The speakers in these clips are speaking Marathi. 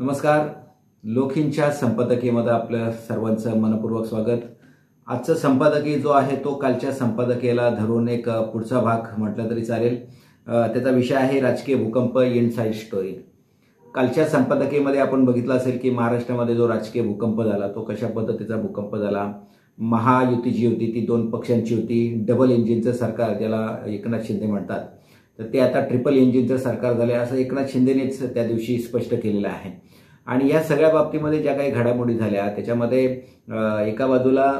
नमस्कार. लोकहितच्या संपादकीयमध्ये आपल्या सर्वांचं मनपूर्वक स्वागत. आजचा संपादकीय जो आहे तो कालच्या संपादकीयाला धरून एक पुढचा भाग म्हटलं तरी चालेल. त्याचा विषय आहे राजकीय भूकंप इनसाइड स्टोरी. कालच्या संपादकीयमध्ये आपण बघितलं असेल की महाराष्ट्रामध्ये जो राजकीय भूकंप झाला तो कशा पद्धतीचा भूकंप झाला. महायुती जी होती ती दोन पक्षांची होती. डबल इंजिनचं सरकार ज्याला एकनाथ शिंदे म्हणतात, तर ते आता ट्रिपल इंजिनचं सरकार झाले असं एकनाथ शिंदेनेच त्या दिवशी स्पष्ट केलेलं आहे. आणि या सगळ्या बाबतीमध्ये ज्या काही घडामोडी झाल्या त्याच्यामध्ये एका बाजूला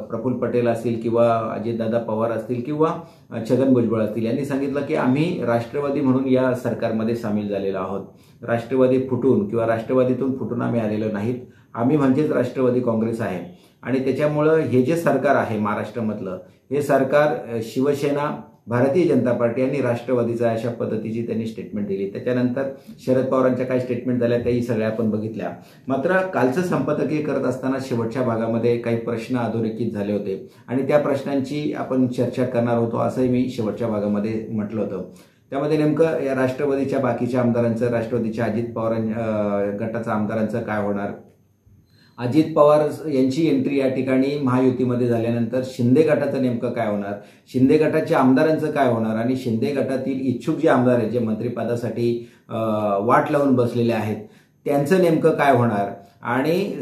प्रफुल्ल पटेल असतील किंवा अजितदादा पवार असतील किंवा छगन भुजबळ असतील यांनी सांगितलं की आम्ही राष्ट्रवादी म्हणून या सरकारमध्ये सामील झालेलो आहोत. राष्ट्रवादी फुटून किंवा राष्ट्रवादीतून फुटून आम्ही आलेलो नाहीत. आम्ही म्हणजेच राष्ट्रवादी काँग्रेस आहे. आणि त्याच्यामुळं हे जे सरकार आहे महाराष्ट्रामधलं हे सरकार शिवसेना, भारतीय जनता पार्टी आणि राष्ट्रवादीचा अशा पद्धतीची त्यांनी स्टेटमेंट दिली. त्याच्यानंतर शरद पवारांच्या काही स्टेटमेंट झाल्या त्याही सगळ्या आपण बघितल्या. मात्र कालचं संपादकीय करत असताना शेवटच्या भागामध्ये काही प्रश्न अधोरेखित झाले होते आणि त्या प्रश्नांची आपण चर्चा करणार होतो असंही मी शेवटच्या भागामध्ये म्हटलं होतं. त्यामध्ये नेमकं या राष्ट्रवादीच्या बाकीच्या आमदारांचं, राष्ट्रवादीच्या अजित पवार गटाच्या आमदारांचं काय होणार, अजित पवार यांची एंट्री या ठिकाणी महायुतीमध्ये झाल्यानंतर शिंदे गटाचं नेमकं काय होणार, शिंदे गटाच्या आमदारांचं काय होणार आणि शिंदे गटातील इच्छुक जे आमदार आहेत जे मंत्रिपदासाठी वाट लावून बसलेले आहेत त्यांचं नेमकं काय होणार. आणि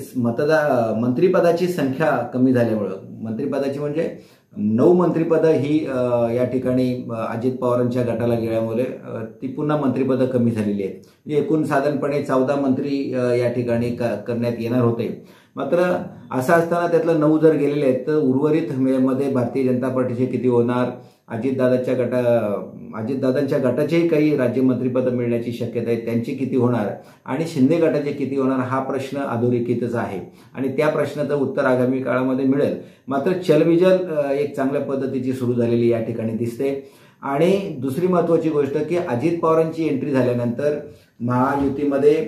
मंत्रिपदाची संख्या कमी झाल्यामुळं, मंत्रिपदाची म्हणजे 9 मंत्रिपदं ही या ठिकाणी अजित पवारांच्या गटाला गेल्यामुळे ती पुन्हा मंत्रिपदं कमी झालेली आहेत. म्हणजे एकूण साधारणपणे 14 मंत्री या ठिकाणी करण्यात येणार होते. मात्र असं असताना त्यातलं 9 जर गेलेले आहेत तर उर्वरित मध्ये भारतीय जनता पार्टीचे किती होणार, अजितदादांच्या गटाचेही काही राज्यमंत्रीपदं मिळण्याची शक्यता आहे त्यांची किती होणार आणि शिंदे गटाचे किती होणार हा प्रश्न अधोरेखितच आहे आणि त्या प्रश्नाचं उत्तर आगामी काळामध्ये मिळेल. मात्र चलबिचल एक चांगल्या पद्धतीची सुरू झालेली या ठिकाणी दिसते. आणि दुसरी महत्त्वाची गोष्ट की अजित पवारांची एंट्री झाल्यानंतर महायुतीमध्ये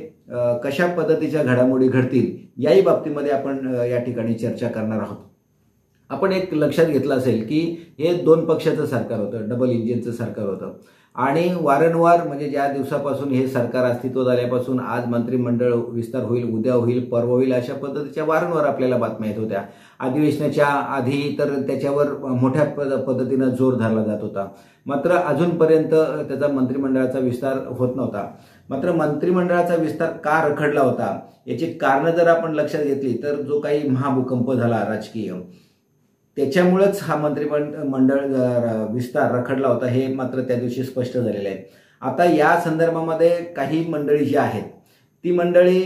कशा पद्धतीच्या घडामोडी घडतील याही बाबतीमध्ये आपण या ठिकाणी चर्चा करणार आहोत. आपण एक लक्षात घेतलं असेल की हे 2 पक्षाचं सरकार होतं, डबल इंजिनचं सरकार होतं आणि वारंवार म्हणजे ज्या दिवसापासून हे सरकार अस्तित्वात आल्यापासून आज मंत्रिमंडळ विस्तार होईल, उद्या होईल, परवा होईल अशा पद्धतीच्या वारंवार आपल्याला बातम्या येत होत्या. अधिवेशनाच्या आधी तर त्याच्यावर मोठ्या पद्धतीनं जोर धरला जात होता. मात्र अजूनपर्यंत त्याचा मंत्रिमंडळाचा विस्तार होत नव्हता. मात्र मंत्रिमंडळाचा विस्तार का रखडला होता याची कारणं जर आपण लक्षात घेतली तर जो काही महाभूकंप झाला राजकीय त्याच्यामुळेच हा मंत्रिमंडळ विस्तार रखडला होता हे मात्र त्या दिवशी स्पष्ट झालेलं आहे. आता या संदर्भामध्ये काही मंडळी जी आहेत ती मंडळी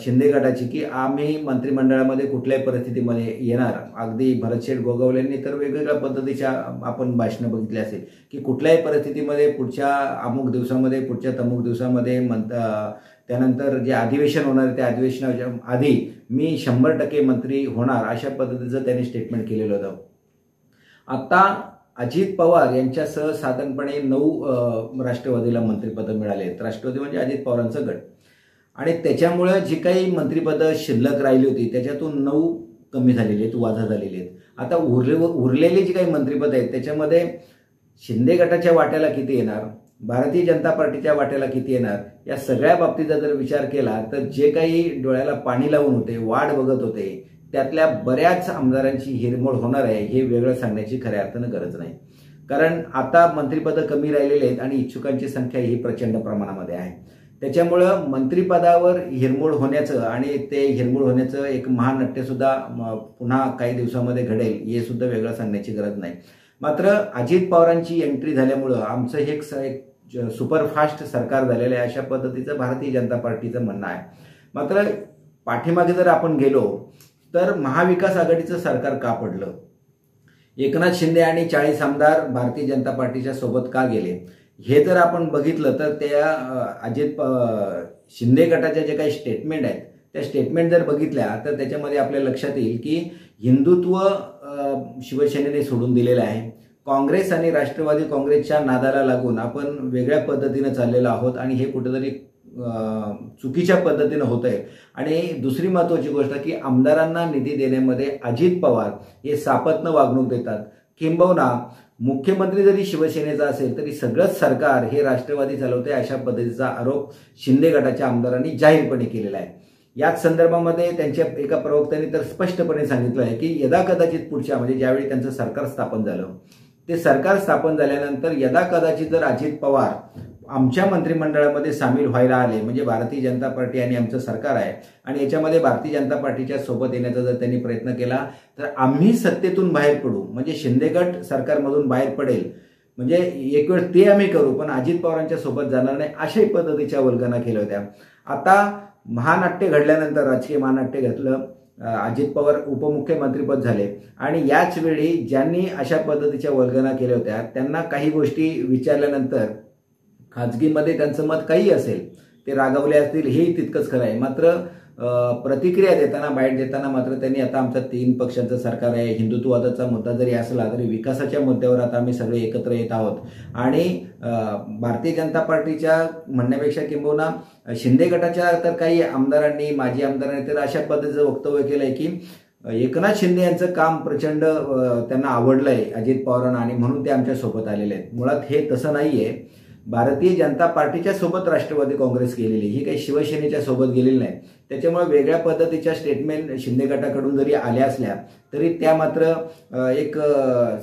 शिंदे गटाची की आम्ही मंत्रिमंडळामध्ये कुठल्याही परिस्थितीमध्ये येणार, अगदी भरतशेठ गोगावलेंनी तर वेगवेगळ्या पद्धतीच्या आपण भाषणं बघितली असेल की कुठल्याही परिस्थितीमध्ये पुढच्या अमुक दिवसामध्ये, पुढच्या तमुक दिवसामध्ये त्यानंतर जे अधिवेशन होणार आहे त्या अधिवेशनाच्या आधी मी 100% मंत्री होणार अशा पद्धतीचं त्यांनी स्टेटमेंट केलेलं होतं. आता अजित पवार यांच्यासह साधारणपणे 9 राष्ट्रवादीला मंत्रिपदं मिळाले आहेत. राष्ट्रवादी म्हणजे अजित पवारांचं गट. आणि त्याच्यामुळे जी काही मंत्रिपदं शिल्लक राहिली होती त्याच्यातून 9 कमी झालेली आहेत, वाजा झालेली आहेत. आता उरलेली जी काही मंत्रिपदं आहेत त्याच्यामध्ये शिंदे गटाच्या वाट्याला किती येणार, भारतीय जनता पार्टीच्या वाट्याला किती येणार या सगळ्या बाबतीचा जर विचार केला तर जे काही डोळ्याला पाणी लावून होते, वाट बघत होते त्यातल्या बऱ्याच आमदारांची हिरमोड होणार आहे हे वेगळं सांगण्याची खऱ्या अर्थानं गरज नाही. कारण आता मंत्रिपदं कमी राहिलेली आहेत आणि इच्छुकांची संख्या ही प्रचंड प्रमाणामध्ये आहे. त्याच्यामुळं मंत्रिपदावर हिरमोड होण्याचं आणि ते हिरमोड होण्याचं एक महानाट्य सुद्धा पुन्हा काही दिवसामध्ये घडेल हे सुद्धा वेगळं सांगण्याची गरज नाही. मात्र अजित पवारांची एंट्री झाल्यामुळं आमचं हे एक सुपरफास्ट सरकार झालेलं आहे अशा पद्धतीचं भारतीय जनता पार्टीचं म्हणणं आहे. मात्र पाठीमागे जर आपण गेलो तर महाविकास आघाडीचं सरकार का पडलं, एकनाथ शिंदे आणि 40 आमदार भारतीय जनता पार्टीच्या सोबत का गेले हे जर आपण बघितलं तर त्या शिंदे गटाच्या जे काही स्टेटमेंट आहेत त्या स्टेटमेंट जर बघितल्या तर त्याच्यामध्ये आपल्या लक्षात येईल की हिंदुत्व शिवसेनेने सोडून दिलेलं आहे. काँग्रेस आणि राष्ट्रवादी काँग्रेसच्या नादाला लागून आपण वेगळ्या पद्धतीनं चाललेलो आहोत आणि हे कुठेतरी चुकीच्या पद्धतीनं होत आहे. आणि दुसरी महत्त्वाची गोष्ट की आमदारांना निधी देण्यामध्ये अजित पवार हे सापत्न वागणूक देतात. किंबहुना मुख्यमंत्री जरी शिवसेनेचा असेल तरी सगळंच सरकार हे राष्ट्रवादी चालवते अशा पद्धतीचा आरोप शिंदे गटाच्या आमदारांनी जाहीरपणे केलेला आहे। याच संदर्भामध्ये त्यांच्या एका प्रवक्त्याने तर स्पष्टपणे सांगितलं आहे की यदाकदाचित पुढच्या म्हणजे ज्यावेळी त्यांचं सरकार स्थापन झालं ते सरकार स्थापन झाल्यानंतर यदाकदाचित जर अजित पवार आमच्या मंत्रिमंडळामध्ये सामील व्हायला आले म्हणजे भारतीय जनता पार्टी आणि आमचं सरकार आहे आणि याच्यामध्ये भारतीय जनता पार्टीच्या सोबत येण्याचा जर त्यांनी प्रयत्न केला तर आम्ही सत्तेतून बाहेर पडू म्हणजे शिंदे गट सरकारमधून बाहेर पडेल म्हणजे एक वेळ ते आम्ही करू पण अजित पवारांच्या सोबत जाणार नाही अशाही पद्धतीच्या वल्गना केल्या होत्या। आता महानाट्य घडल्यानंतर राजकीय महानाट्य घडलं अजित पवार उपमुख्यमंत्रीपद झाले आणि याच वेळी ज्यांनी अशा पद्धतीच्या वल्गना केल्या होत्या त्यांना काही गोष्टी विचारल्यानंतर खाजगीमध्ये त्यांचं मत काही असेल ते रागावले असतील हेही तितकंच खरं आहे। मात्र प्रतिक्रिया देताना बाईट देताना मात्र त्यांनी आता आमचं 3 पक्षांचं सरकार आहे हिंदुत्ववादाचा मुद्दा जरी असला तरी विकासाच्या मुद्द्यावर आता आम्ही सगळे एकत्र येत आहोत आणि भारतीय जनता पार्टीच्या म्हणण्यापेक्षा किंबहुना शिंदे गटाच्या तर काही आमदारांनी माजी आमदारांनी तर अशा पद्धतीचं वक्तव्य केलंय की एकनाथ शिंदे यांचं काम प्रचंड त्यांना आवडलंय अजित पवारांना आणि म्हणून ते आमच्या सोबत आलेले आहेत। मुळात हे तसं नाहीये। भारतीय जनता पार्टीच्या सोबत राष्ट्रवादी काँग्रेस गेलेली ही काही शिवसेनेच्या सोबत गेलेली नाही। त्याच्यामुळे वेगळ्या पद्धतीच्या स्टेटमेंट शिंदे गटाकडून जरी आल्या असल्या तरी त्या मात्र एक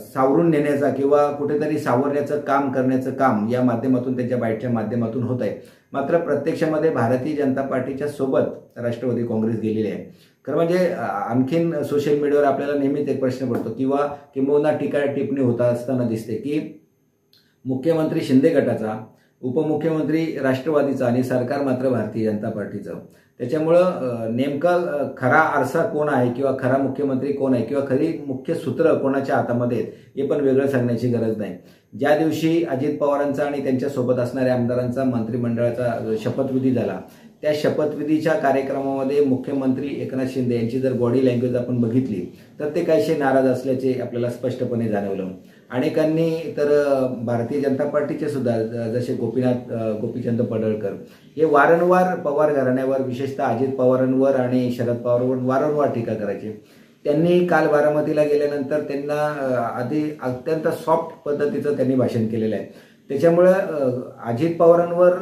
सावरून नेण्याचा किंवा कुठेतरी सावरण्याचं काम करण्याचं काम या माध्यमातून त्यांच्या बाईटच्या माध्यमातून होत आहे। मात्र प्रत्यक्षामध्ये भारतीय जनता पार्टीच्या सोबत राष्ट्रवादी काँग्रेस गेलेली आहे। खरं म्हणजे आणखीन सोशल मीडियावर आपल्याला नेहमीच एक प्रश्न पडतो किंवा किंबहुना टीका टिप्पणी होता असताना दिसते की मुख्यमंत्री शिंदे गटाचा उपमुख्यमंत्री राष्ट्रवादीचा आणि सरकार मात्र भारतीय जनता पार्टीचं। त्याच्यामुळं नेमका खरा आरसा कोण आहे किंवा खरा मुख्यमंत्री कोण आहे किंवा खरी मुख्य सूत्र कोणाच्या हातामध्ये हे पण वेगळं सांगण्याची गरज नाही। ज्या दिवशी अजित पवारांचा आणि त्यांच्यासोबत असणाऱ्या आमदारांचा मंत्रिमंडळाचा शपथविधी झाला त्या शपथविधीच्या कार्यक्रमामध्ये मुख्यमंत्री एकनाथ शिंदे यांची जर बॉडी लँग्वेज आपण बघितली तर ते काहीसे नाराज असल्याचे आपल्याला स्पष्टपणे जाणवलं। अनेकांनी तर भारतीय जनता पार्टीचे सुद्धा जसे गोपीचंद पडळकर हे वारंवार पवार घराण्यावर विशेषतः अजित पवारांवर आणि शरद पवारांवर वारंवार टीका करायचे। त्यांनी काल बारामतीला गेल्यानंतर त्यांना आधी अत्यंत सॉफ्ट पद्धतीचं त्यांनी भाषण केलेलं आहे। त्याच्यामुळं अजित पवारांवर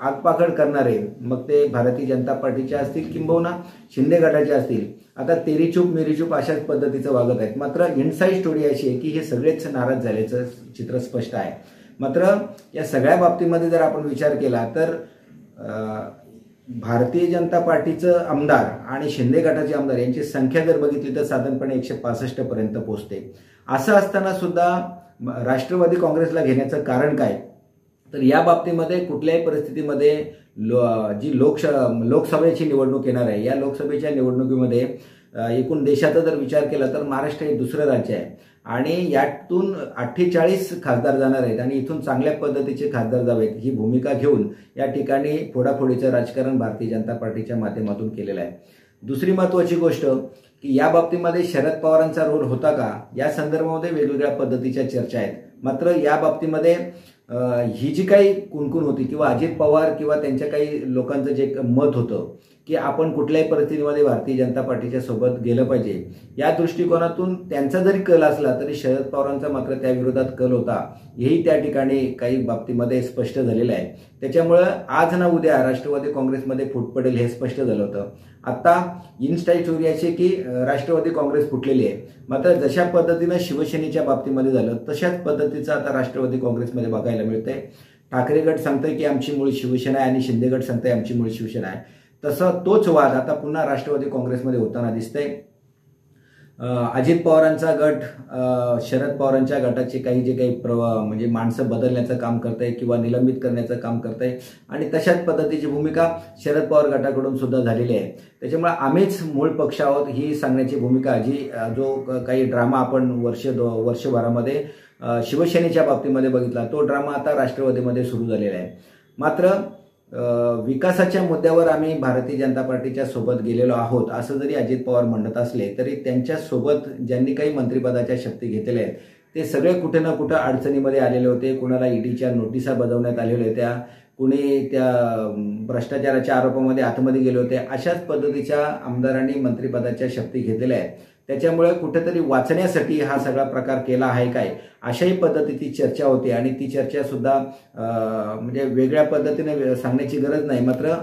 आगपाखड करणारे मग ते भारतीय जनता पार्टीचे असतील किंबहुना शिंदे गटाचे असतील आता तेरी चूप मेरी चूप अशाच पद्धतीचं वागत आहेत। मात्र इनसाईड स्टोरी अशी आहे की हे सगळेच नाराज झाल्याचं चित्र स्पष्ट आहे। मात्र या सगळ्या बाबतीमध्ये जर आपण विचार केला तर भारतीय जनता पार्टीचं आमदार आणि शिंदे गटाचे आमदार यांची संख्या जर बघितली तर साधारणपणे 165 पर्यंत पोहोचते। असं असताना सुद्धा राष्ट्रवादी काँग्रेसला घेण्याचं कारण काय तर या बाबतीमध्ये कुठल्याही परिस्थितीमध्ये जी लोकसभेची निवडणूक येणार आहे या लोकसभेच्या निवडणुकीमध्ये एकूण देशाचा जर विचार केला तर महाराष्ट्र हे दुसरं राज्य आहे आणि यातून 48 खासदार जाणार आहेत आणि इथून चांगल्या पद्धतीचे खासदार जावेत ही भूमिका घेऊन या ठिकाणी फोडाफोडीचं राजकारण भारतीय जनता पार्टीच्या माध्यमातून केलेलं आहे। दुसरी महत्त्वाची गोष्ट की या बाबतीमध्ये शरद पवारांचा रोल होता का या संदर्भामध्ये वेगवेगळ्या पद्धतीच्या चर्चा आहेत। मात्र या बाबतीमध्ये ही जी काही कुणकुण होती किंवा अजित पवार किंवा त्यांच्या काही लोकांचं जे मत होतं की आपण कुठल्याही परिस्थितीमध्ये भारतीय जनता पार्टीच्या सोबत गेलं पाहिजे या दृष्टिकोनातून त्यांचा जरी कल असला तरी शरद पवारांचा मात्र त्या विरोधात कल होता हेही त्या ठिकाणी काही बाबतीमध्ये स्पष्ट झालेलं आहे। त्याच्यामुळं आज ना उद्या राष्ट्रवादी काँग्रेसमध्ये फूट पडेल हे स्पष्ट झालं होतं। आता इनस्टाईट स्टोरी अशी की राष्ट्रवादी काँग्रेस फुटलेली आहे। मात्र जशा पद्धतीनं शिवसेनेच्या बाबतीमध्ये झालं तशाच पद्धतीचं आता राष्ट्रवादी काँग्रेसमध्ये बघायला मिळतंय। ठाकरे गट सांगतोय की आमची मूळ शिवसेना आहे आणि शिंदे गट सांगतोय आमची मूळ शिवसेना आहे। तसं तोच वाद आता पुन्हा राष्ट्रवादी काँग्रेसमध्ये होताना दिसतंय। अजित पवारांचा गट शरद पवारांच्या गटाचे काही जे काही म्हणजे माणसं बदलण्याचं काम करतंय किंवा निलंबित करण्याचं काम करतंय आणि तशाच पद्धतीची भूमिका शरद पवार गटाकडून सुद्धा झालेली आहे। त्याच्यामुळे आम्हीच मूळ पक्ष आहोत ही सांगण्याची भूमिका जो काही ड्रामा आपण वर्षभरामध्ये शिवसेनेच्या बाबतीमध्ये बघितला तो ड्रामा आता राष्ट्रवादीमध्ये सुरू झालेला आहे। मात्र विकासाच्या मुद्द्यावर आम्ही भारतीय जनता पार्टीच्या सोबत गेलेलो आहोत असं जरी अजित पवार म्हणत असले तरी त्यांच्या सोबत ज्यांनी काही मंत्रिपदाच्या शक्ती घेतलेल्या आहेत ते सगळे कुठे ना कुठे अडचणीमध्ये आलेले होते। कुणाला ईडीच्या नोटिसा बजावण्यात आलेल्या होत्या, कुणी त्या भ्रष्टाचाराच्या आरोपामध्ये आतमध्ये गेले होते। अशाच पद्धतीच्या आमदारांनी मंत्रिपदाच्या शक्ती घेतलेल्या आहेत। त्याच्यामुळे कुठेतरी वाचण्यासाठी हा सगळा प्रकार केला आहे काय अशाही पद्धतीची चर्चा होते आणि ती चर्चा सुद्धा म्हणजे वेगळ्या पद्धतीने सांगण्याची गरज नाही. मात्र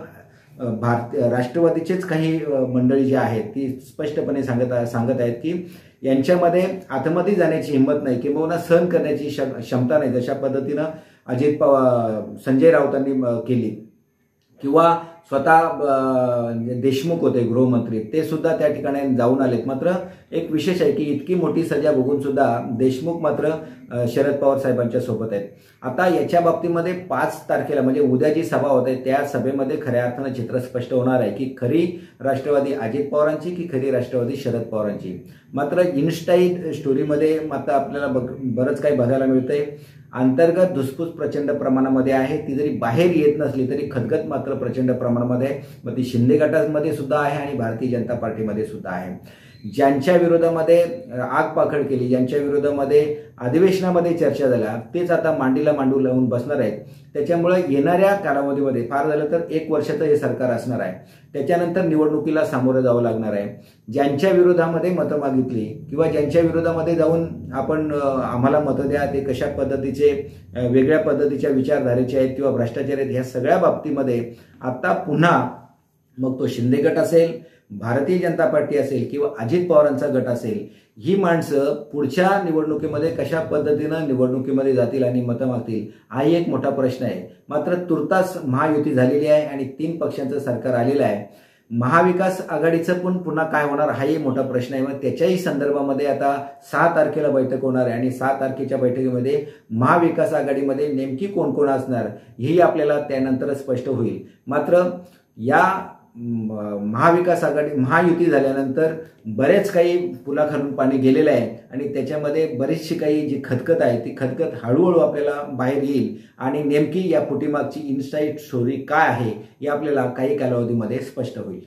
राष्ट्रवादीचेच काही मंडळी जी आहेत ती स्पष्टपणे सांगत आहेत की यांच्यामध्ये आतमध्ये जाण्याची हिंमत नाही किंवा सहन करण्याची क्षमता नाही, जशा पद्धतीनं अजित पवार संजय राऊतांनी केली किंवा स्वतः देशमुख होते गृहमंत्री, ते सुद्धा त्या ठिकाणी जाऊन आलेत. मात्र एक विशेष आहे की इतकी मोठी सजा बघून सुद्धा देशमुख मात्र शरद पवार साहेबांच्या सोबत आहेत. आता याच्या बाबतीमध्ये 5 तारखेला म्हणजे उद्या जी सभा होत आहे त्या सभेमध्ये खऱ्या अर्थानं चित्र स्पष्ट होणार आहे की खरी राष्ट्रवादी अजित पवारांची की खरी राष्ट्रवादी शरद पवारांची. मात्र इनस्टाईल स्टोरीमध्ये मात्र आपल्याला बरंच काही बघायला मिळतंय. अंतर्गत धुसफूस प्रचंड प्रमाणामध्ये आहे, ती जरी बाहेर येत नसली तरी खदगत मात्र प्रचंड प्रमाणामध्ये आहे. मग ती शिंदे गटामध्ये सुद्धा आहे आणि भारतीय जनता पार्टीमध्ये सुद्धा आहे. ज्यांच्या विरोधामध्ये आग पाखड केली, ज्यांच्या विरोधामध्ये अधिवेशनामध्ये चर्चा झाल्या, तेच आता मांडीला मांडू लावून बसणार आहेत. त्याच्यामुळे येणाऱ्या कालावधीमध्ये फार झालं तर 1 वर्षाचं हे सरकार असणार आहे. त्याच्यानंतर निवडणुकीला सामोरं जावं लागणार आहे. ज्यांच्या विरोधामध्ये मतं मागितली किंवा ज्यांच्या विरोधामध्ये जाऊन आपण आम्हाला मतं द्या, ते कशा पद्धतीचे वेगळ्या पद्धतीच्या विचारधारेचे आहेत किंवा भ्रष्टाचार आहेत, ह्या सगळ्या बाबतीमध्ये आता पुन्हा मग तो शिंदे गट असेल, भारतीय जनता पार्टी असेल किंवा अजित पवारांचा गट असेल, ही माणसं पुढच्या निवडणुकीमध्ये कशा पद्धतीनं निवडणुकीमध्ये जातील आणि मतं मागतील, हाही एक मोठा प्रश्न आहे. मात्र तुर्तास महायुती झालेली आहे आणि 3 पक्षांचं सरकार आलेलं आहे. महाविकास आघाडीचं पण पुन्हा काय होणार हाही मोठा प्रश्न आहे. मग त्याच्याही संदर्भामध्ये आता 6 तारखेला बैठक होणार आहे आणि 6 तारखेच्या बैठकीमध्ये महाविकास आघाडीमध्ये नेमकी कोण कोण असणार हेही आपल्याला त्यानंतरच स्पष्ट होईल. मात्र या महाविकास आघाडी महायुती झाल्यानंतर बरेच काही पुलाखालून पाणी गेलेलं आहे आणि त्याच्यामध्ये बरीचशी काही जी खतखत आहे ती खतखत हळूहळू आपल्याला बाहेर येईल आणि नेमकी या फुटीमागची इनसाईड स्टोरी काय आहे हे आपल्याला काही कालावधीमध्ये स्पष्ट होईल.